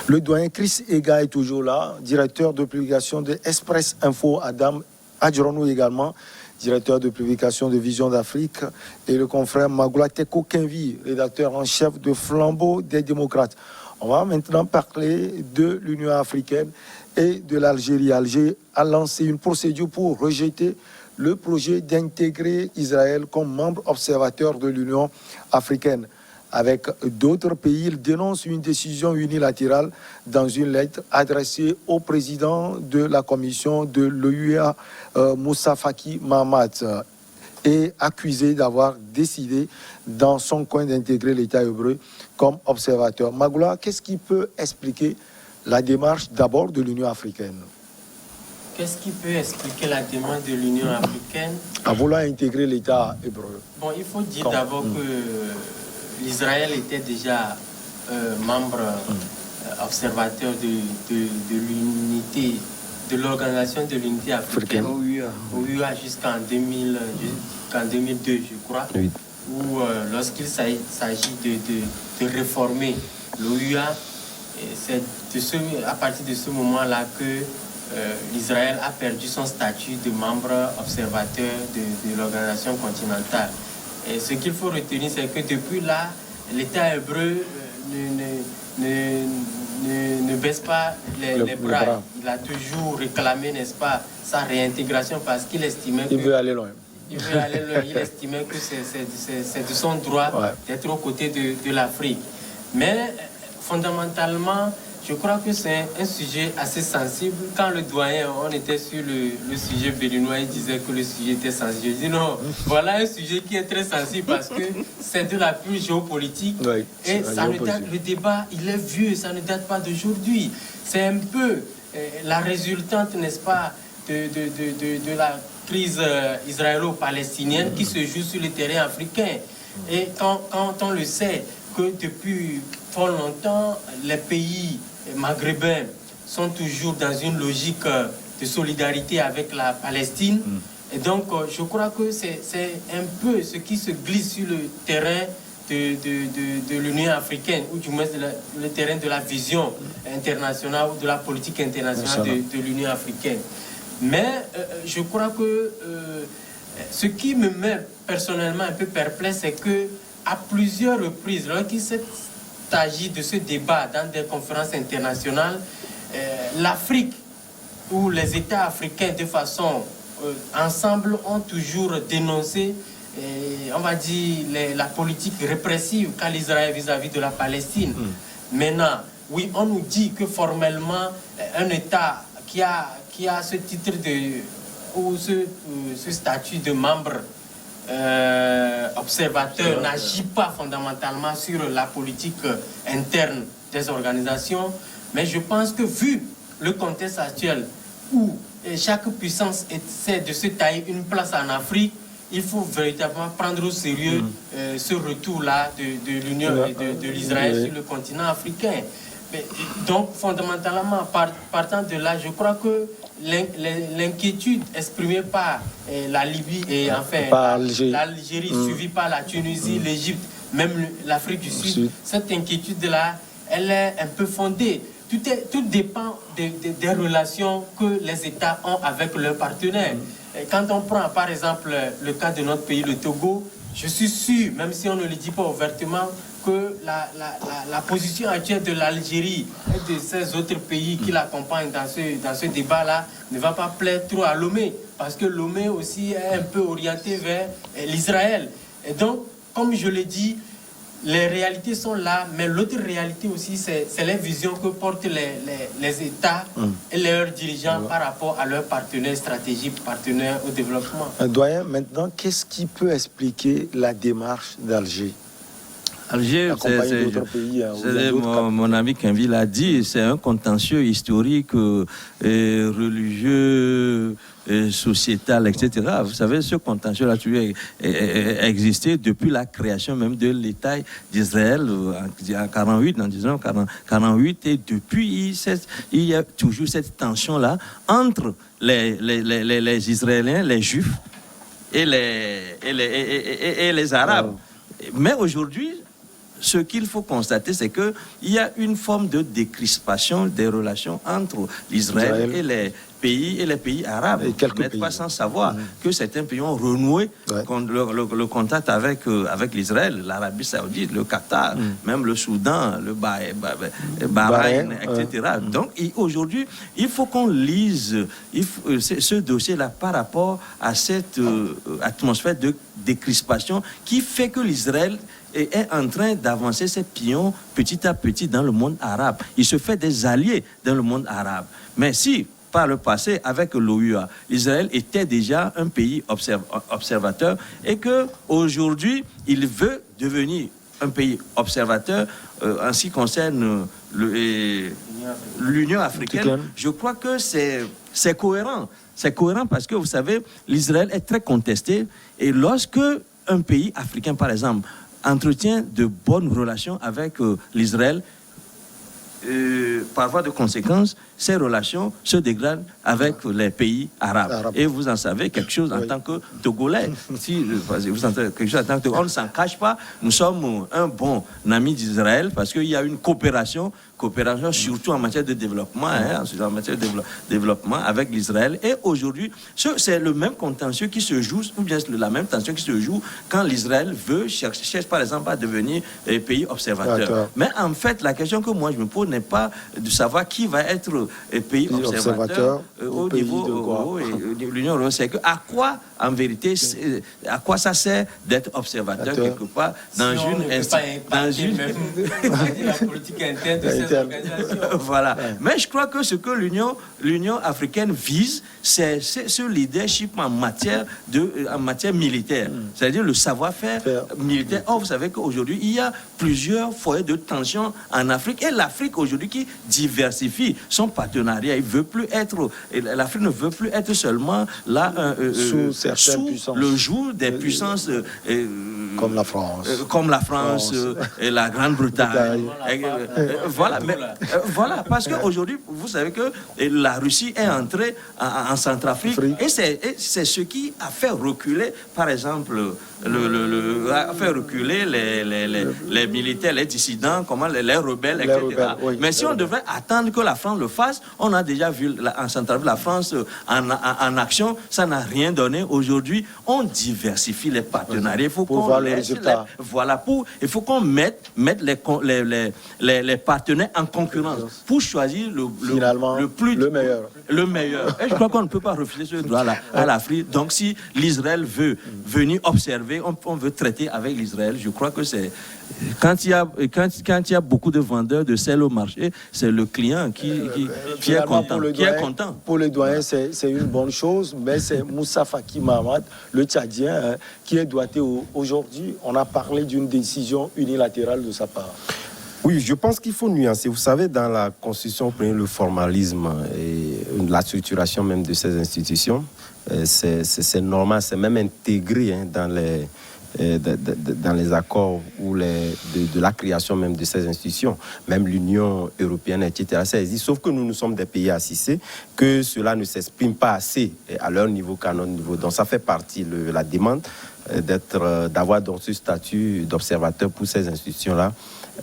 Le doyen Chris Ega est toujours là, directeur de publication de Express Info, Adam Adjronou également, directeur de publication de Vision d'Afrique, et le confrère Magoula Teko Kenvi, rédacteur en chef de Flambeau des démocrates. On va maintenant parler de l'Union africaine et de l'Algérie. Alger a lancé une procédure pour rejeter le projet d'intégrer Israël comme membre observateur de l'Union africaine. Avec d'autres pays, il dénonce une décision unilatérale dans une lettre adressée au président de la commission de l'OUA, Moussa Faki Mahamat, et accusé d'avoir décidé dans son coin d'intégrer l'État hébreu comme observateur. Magoula, qu'est-ce qui peut expliquer la démarche d'abord de l'Union africaine? Qu'est-ce qui peut expliquer la démarche de l'Union africaine à vouloir intégrer l'État hébreu? Bon, il faut dire d'abord que l'Israël était déjà membre observateur de l'unité, de l'Organisation de l'Unité africaine, OUA jusqu'en 2002, je crois, oui. Où lorsqu'il s'agit de réformer l'OUA, c'est à partir de ce moment-là que l'Israël a perdu son statut de membre observateur de l'organisation continentale. Et ce qu'il faut retenir, c'est que depuis là, l'État hébreu ne baisse pas les bras. Il a toujours réclamé, n'est-ce pas, sa réintégration parce qu'il estimait qu'il veut aller loin. Il veut aller loin. Il estimait que c'est de son droit d'être aux côtés de l'Afrique. Mais fondamentalement, je crois que c'est un sujet assez sensible. Quand le doyen, on était sur le sujet béninois, il disait que le sujet était sensible. Je dis non, voilà un sujet qui est très sensible parce que c'est de la pure géopolitique. Oui, et ça ne date, le débat, il est vieux, ça ne date pas d'aujourd'hui. C'est un peu la résultante, n'est-ce pas, de la crise israélo-palestinienne qui se joue sur le terrain africain. Et quand on le sait, que depuis fort longtemps, les pays maghrébins sont toujours dans une logique de solidarité avec la Palestine. Et donc, je crois que c'est un peu ce qui se glisse sur le terrain de l'Union africaine, ou du moins le terrain de la vision internationale ou de la politique internationale de l'Union africaine. Mais je crois que ce qui me met personnellement un peu perplexe, c'est que à plusieurs reprises, lorsqu'il s'agit de ce débat dans des conférences internationales, l'Afrique ou les États africains de façon ensemble ont toujours dénoncé, on va dire, la politique répressive qu'a l'Israël vis-à-vis de la Palestine. Maintenant, oui, on nous dit que formellement, un État qui a ce titre ou ce statut de membre observateur n'agit pas fondamentalement sur la politique interne des organisations, mais je pense que vu le contexte actuel où chaque puissance essaie de se tailler une place en Afrique, il faut véritablement prendre au sérieux ce retour-là de l'Union et de l'Israël sur le continent africain. Mais, donc fondamentalement, partant de là, je crois que l'inquiétude exprimée par la Libye et enfin l'Algérie, suivie par la Tunisie, l'Égypte, même l'Afrique du Sud, cette inquiétude-là, elle est un peu fondée. Tout dépend des relations que les États ont avec leurs partenaires. Et quand on prend par exemple le cas de notre pays, le Togo, je suis sûr, même si on ne le dit pas ouvertement, que la position actuelle de l'Algérie et de ces autres pays qui l'accompagnent dans ce débat-là ne va pas plaire trop à Lomé, parce que Lomé aussi est un peu orienté vers l'Israël. Et donc, comme je l'ai dit, les réalités sont là, mais l'autre réalité aussi, c'est les visions que portent les États et leurs dirigeants par rapport à leurs partenaires stratégiques, partenaires au développement. Doyen, maintenant, qu'est-ce qui peut expliquer la démarche d'Alger? Alger, mon ami Kenvi l'a dit, c'est un contentieux historique, religieux, sociétal, etc. Vous savez, ce contentieux-là a existé depuis la création même de l'État d'Israël en 48, en 1948, et depuis, il y a toujours cette tension-là entre les Israéliens, les Juifs et les Arabes. Mais aujourd'hui, ce qu'il faut constater, c'est qu'il y a une forme de décrispation des relations entre l'Israël et les pays arabes. Vous n'êtes pas sans savoir que certains pays ont renoué le contact avec l'Israël, l'Arabie Saoudite, le Qatar, même le Soudan, le Bahreïn, etc. Donc aujourd'hui, il faut qu'on lise ce dossier-là par rapport à cette atmosphère de décrispation qui fait que l'Israël est en train d'avancer ses pions petit à petit dans le monde arabe. Il se fait des alliés dans le monde arabe. Mais si, par le passé, avec l'OUA, Israël était déjà un pays observateur et qu'aujourd'hui, il veut devenir un pays observateur en ce qui concerne l'Union africaine, je crois que c'est cohérent. C'est cohérent parce que, vous savez, l'Israël est très contesté et lorsque un pays africain, par exemple, entretient de bonnes relations avec l'Israël, par voie de conséquence, ces relations se dégradent avec les pays arabes. Et vous en savez quelque chose en tant que Togolais. Si vous en savez quelque chose en tant que Togolais, on ne s'en cache pas. Nous sommes un bon ami d'Israël parce qu'il y a une coopération surtout en matière de développement, en matière de développement avec l'Israël. Et aujourd'hui, c'est le même contentieux qui se joue, ou bien la même tension qui se joue quand l'Israël cherche par exemple à devenir pays observateur. Mais en fait, la question que moi je me pose n'est pas de savoir qui va être pays observateur au niveau de l'Union européenne. C'est que à quoi, en vérité, à quoi ça sert d'être observateur quelque part dans une institution, la politique interne de cette organisation. Voilà. Mais je crois que ce que l'Union africaine vise, c'est ce leadership en matière militaire. C'est-à-dire le savoir-faire militaire. Or, vous savez qu'aujourd'hui, il y a plusieurs foyers de tension en Afrique et l'Afrique aujourd'hui qui diversifie son partenariat. L'Afrique ne veut plus être seulement là sous le joug des puissances comme la France, et la Grande-Bretagne. Voilà, parce qu'aujourd'hui, vous savez que la Russie est entrée en Centrafrique et c'est ce qui a fait reculer, par exemple, les militaires, les dissidents, les rebelles, etc. Mais si on devrait attendre que la France le fasse, on a déjà vu en Centrafrique la France en action, ça n'a rien donné. Aujourd'hui, on diversifie les partenariats. Il faut qu'on il faut qu'on mette les partenaires en concurrence pour choisir le meilleur. Et je crois qu'on ne peut pas refuser ce droit-là à l'Afrique. Donc, si l'Israël veut venir observer, on veut traiter avec l'Israël. Je crois que c'est quand il y a beaucoup de vendeurs de sel au marché, c'est le client qui est content. Pour le doyen, c'est une bonne chose, mais c'est Moussa Faki Mahamat, le Tchadien, qui est doigté aujourd'hui. On a parlé d'une décision unilatérale de sa part. Oui, je pense qu'il faut nuancer. Vous savez, dans la Constitution, vous prenez le formalisme et la structuration même de ces institutions. C'est normal, c'est même intégré dans les accords ou de la création même de ces institutions, même l'Union européenne, etc. Ça existe, sauf que nous sommes des pays assistés, que cela ne s'exprime pas assez à leur niveau qu'à notre niveau. Donc ça fait partie de la demande d'avoir donc ce statut d'observateur pour ces institutions-là.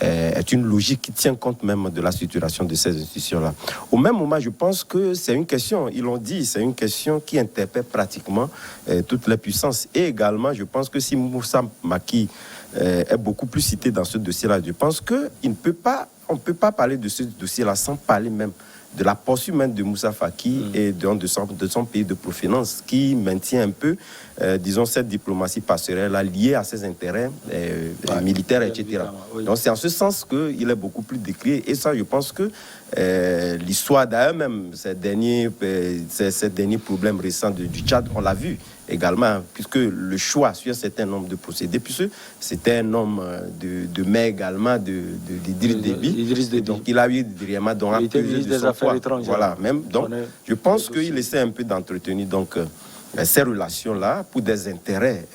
Est une logique qui tient compte même de la structuration de ces institutions-là. Au même moment, je pense que c'est une question, ils l'ont dit, c'est une question qui interpelle pratiquement toutes les puissances. Et également, je pense que si Moussa Maki est beaucoup plus cité dans ce dossier-là, je pense qu'on ne peut pas parler de ce dossier-là sans parler même de la poursuite même de Moussa Faki et de son pays de provenance qui maintient un peu, disons, cette diplomatie passerelle liée à ses intérêts militaires, etc. Donc c'est en ce sens qu'il est beaucoup plus décrié. Et ça, je pense que l'histoire d'ailleurs même, ces derniers problèmes récents du Tchad, on l'a vu également, puisque le choix sur un certain nombre de procédés, puisque c'était un homme de mai également d'Idriss Déby, donc il a eu vraiment il était ministre des Affaires étrangères. Voilà, même. Donc, je pense qu'il essaie un peu d'entretenir donc ces relations-là pour des intérêts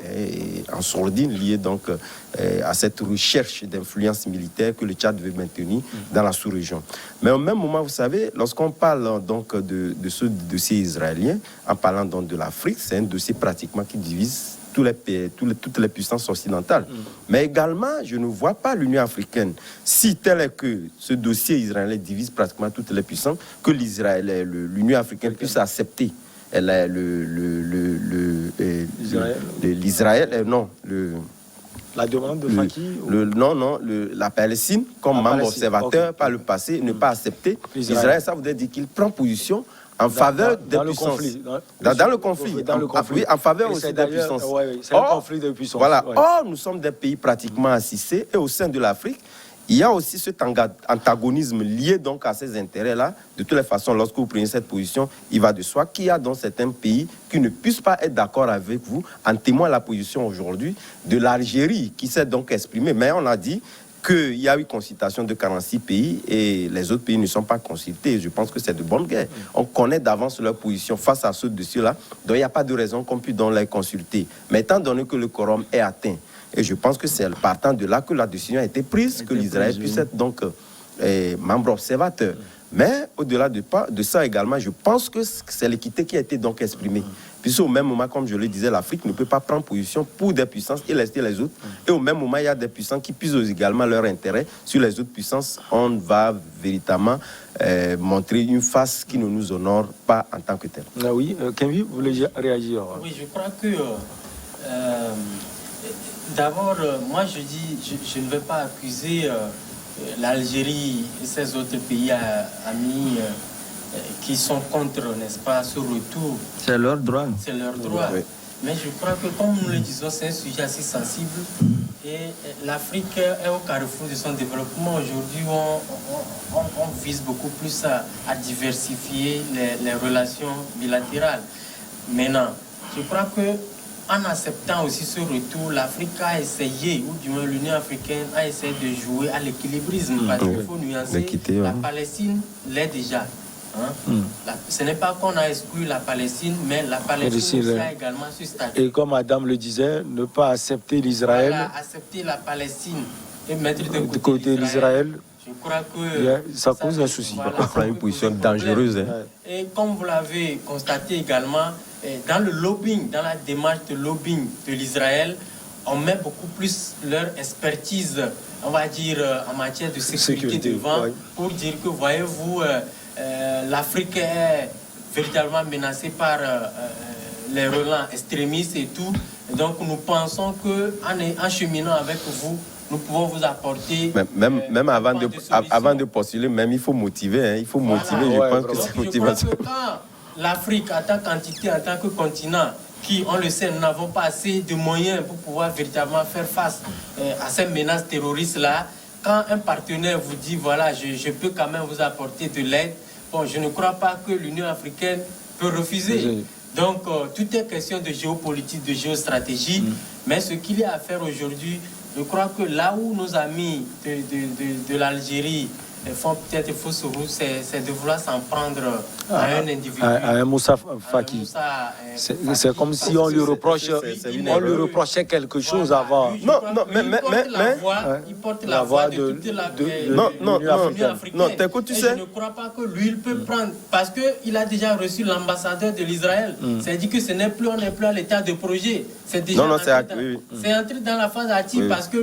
en sourdine liés donc à cette recherche d'influence militaire que le Tchad veut maintenir dans la sous-région. Mais au même moment, vous savez, lorsqu'on parle donc de ce dossier israélien, en parlant donc de l'Afrique, c'est un dossier pratiquement qui divise toutes les puissances occidentales. Mais également, je ne vois pas l'Union africaine, si tel est que ce dossier israélien divise pratiquement toutes les puissances, que l'Union africaine puisse accepter l'Israël, non, la demande de Faki la Palestine comme membre observateur par le passé, ne pas accepter l'Israël, ça voudrait dire qu'il prend position en faveur des puissances. Dans le conflit. En faveur aussi des puissances. C'est un conflit de puissances. Voilà. Or, nous sommes des pays pratiquement assistés et au sein de l'Afrique, il y a aussi cet antagonisme lié donc à ces intérêts-là. De toutes les façons, lorsque vous prenez cette position, il va de soi qu'il y a dans certains pays qui ne puissent pas être d'accord avec vous. En témoigne la position aujourd'hui de l'Algérie qui s'est donc exprimée. Mais on a dit qu'il y a eu consultation de 46 pays et les autres pays ne sont pas consultés. Je pense que c'est de bonne guerre. On connaît d'avance leur position face à ce dossier-là. Donc il n'y a pas de raison qu'on puisse donc les consulter. Mais étant donné que le quorum est atteint, et je pense que c'est partant de là que la décision a été prise, que l'Israël puisse être donc membre observateur. Mais au-delà de ça également, je pense que c'est l'équité qui a été donc exprimée. Puisque au même moment, comme je le disais, l'Afrique ne peut pas prendre position pour des puissances et laisser les autres. Et au même moment, il y a des puissances qui puissent également leur intérêt sur les autres puissances. On va véritablement montrer une face qui ne nous honore pas en tant que telle. Ah oui, Kenvi, vous voulez réagir? Oui, je crois que... D'abord, moi je dis, je ne vais pas accuser l'Algérie et ces autres pays amis qui sont contre, n'est-ce pas, ce retour. C'est leur droit. C'est leur droit. Oui. Mais je crois que, comme nous le disons, c'est un sujet assez sensible et l'Afrique est au carrefour de son développement. Aujourd'hui, on vise beaucoup plus à diversifier les relations bilatérales. Maintenant, je crois que en acceptant aussi ce retour, l'Afrique a essayé, ou du moins l'Union africaine a essayé de jouer à l'équilibrisme. Parce qu'il faut nuancer, la Palestine l'est déjà. Ce n'est pas qu'on a exclu la Palestine, mais la Palestine aussi a également ce statut. Et comme Adam le disait, ne pas accepter l'Israël. Voilà, accepter la Palestine et mettre de côté l'Israël. Je crois que ça cause un souci. On prend une position dangereuse. Et comme vous l'avez constaté également, dans le lobbying, dans la démarche de lobbying de l'Israël, on met beaucoup plus leur expertise, on va dire, en matière de sécurité devant, pour dire que, voyez-vous, l'Afrique est véritablement menacée par les relents extrémistes et tout. Et donc nous pensons qu'en cheminant avec vous, nous pouvons vous apporter... Même avant de postuler, même il faut motiver. Hein, il faut motiver, je pense que c'est motivation. Je crois que quand l'Afrique, en tant qu'entité, en tant que continent, qui, on le sait, nous n'avons pas assez de moyens pour pouvoir véritablement faire face à ces menaces terroristes-là, quand un partenaire vous dit, voilà, je peux quand même vous apporter de l'aide, bon, je ne crois pas que l'Union africaine peut refuser. Donc, tout est question de géopolitique, de géostratégie, mais ce qu'il y a à faire aujourd'hui, je crois que là où nos amis de l'Algérie font peut-être fausse route, c'est de vouloir s'en prendre à un individu. À un Moussa Faki. C'est comme si on lui reprochait quelque chose avant. Non, il porte la voix de toute l'Union africaine. Non, t'écoutes, tu sais. Je ne crois pas que lui, il peut prendre, parce qu'il a déjà reçu l'ambassadeur de l'Israël. C'est-à-dire que on n'est plus à l'état de projet. C'est déjà c'est entré dans la phase active parce que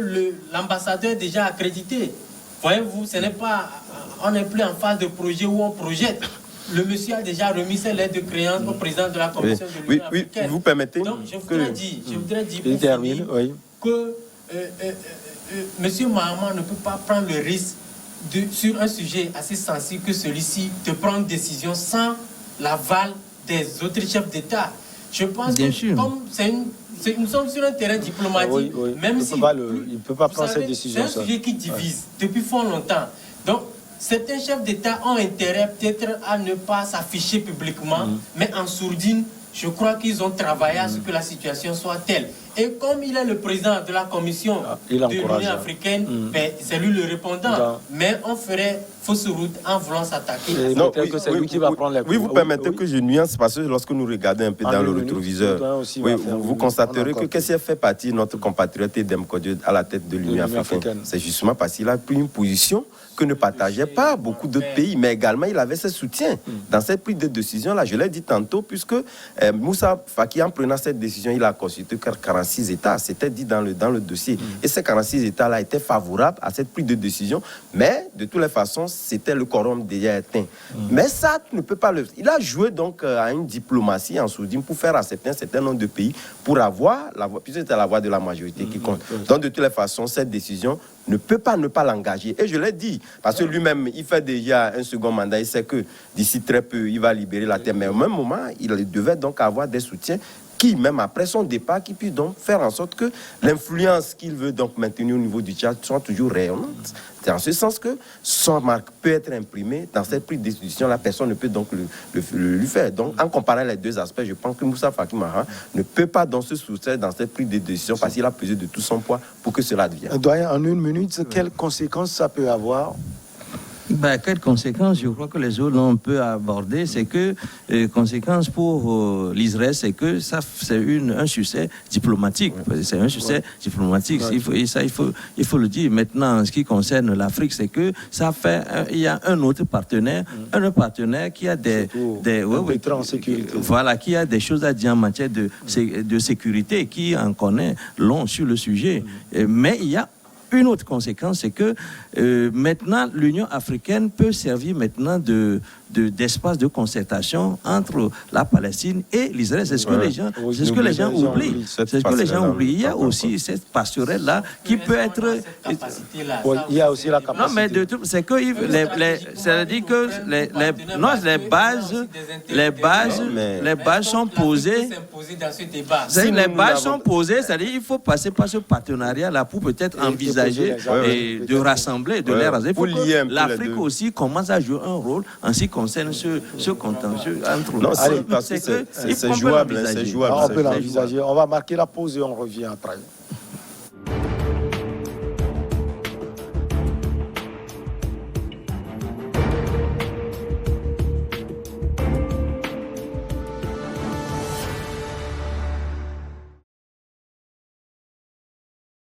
l'ambassadeur est déjà accrédité. Voyez-vous, on n'est plus en phase de projet où on projette. Le monsieur a déjà remis ses lettres de créance au président de la commission de l'Union africaine. Vous permettez. Donc, je voudrais dire que monsieur Mahama ne peut pas prendre le risque sur un sujet assez sensible que celui-ci de prendre une décision sans l'aval des autres chefs d'État. Je pense que comme nous sommes sur un terrain diplomatique, même si il ne peut pas prendre cette décision. C'est un sujet qui divise depuis fort longtemps. Donc, certains chefs d'État ont intérêt peut-être à ne pas s'afficher publiquement, mais en sourdine, je crois qu'ils ont travaillé à ce que la situation soit telle. Et comme il est le président de la commission de l'Union africaine, c'est lui le répondant. Mais on ferait fausse route en voulant s'attaquer. C'est lui qui va prendre les coups. Oui, vous permettez que je nuance, parce que lorsque nous regardons un peu dans le rétroviseur, vous constaterez que qu'est-ce qui fait partie de notre compatriote Edem Kodjo à la tête de l'Union africaine. C'est justement parce qu'il a pris une position que ne partageaient pas beaucoup d'autres pays, mais également il avait ses soutiens dans cette prise de décision-là. Je l'ai dit tantôt, puisque Moussa Faki, en prenant cette décision, il a consulté 46 États, c'était dit dans le dossier. Et ces 46 États-là étaient favorables à cette prise de décision, mais de toutes les façons, c'était le quorum déjà atteint. Mais ça ne peut pas le... Il a joué donc à une diplomatie en sourdine pour faire accepter un certain nombre de pays pour avoir la voix, puisque c'était la voix de la majorité qui compte. Donc de toutes les façons, cette décision ne peut pas ne pas l'engager. Et je l'ai dit, parce que lui-même, il fait déjà un second mandat, il sait que d'ici très peu, il va libérer la terre. Mais au même moment, il devait donc avoir des soutiens qui, même après son départ, qui puisse donc faire en sorte que l'influence qu'il veut donc maintenir au niveau du Tchad soit toujours rayonnante. C'est en ce sens que son marque peut être imprimée dans cette prise de décision. La personne ne peut donc le faire. Donc, en comparant les deux aspects, je pense que Moussa Faki Mahamat ne peut pas donc se soustraire dans cette prise de décision parce qu'il a pesé de tout son poids pour que cela devienne. Doyen, en une minute, quelles conséquences ça peut avoir? Quelles conséquences, je crois que les autres on peut aborder, c'est que conséquences pour l'Israël, c'est que ça c'est un succès diplomatique. C'est un succès diplomatique. Il faut le dire. Maintenant, en ce qui concerne l'Afrique, c'est que ça fait il y a un autre partenaire qui a des sécurité. Voilà, qui a des choses à dire en matière de sécurité, qui en connaît long sur le sujet. Mais il y a une autre conséquence, c'est que maintenant, l'Union africaine peut servir maintenant d'espace de concertation entre la Palestine et l'Israël. C'est ce que les gens, oublient. C'est ce que les gens oublient. Il y a aussi cette passerelle-là qui peut être... Il y a aussi la capacité. Non, mais c'est que c'est-à-dire que les bases sont posées. Les bases sont posées, c'est-à-dire qu'il faut passer par ce partenariat-là pour peut-être envisager de rassembler, de les rassembler. Pour que l'Afrique aussi commence à jouer un rôle en ce qui concerne ce contentieux entre nous. Non, c'est jouable. On peut l'envisager. On va marquer la pause et on revient après.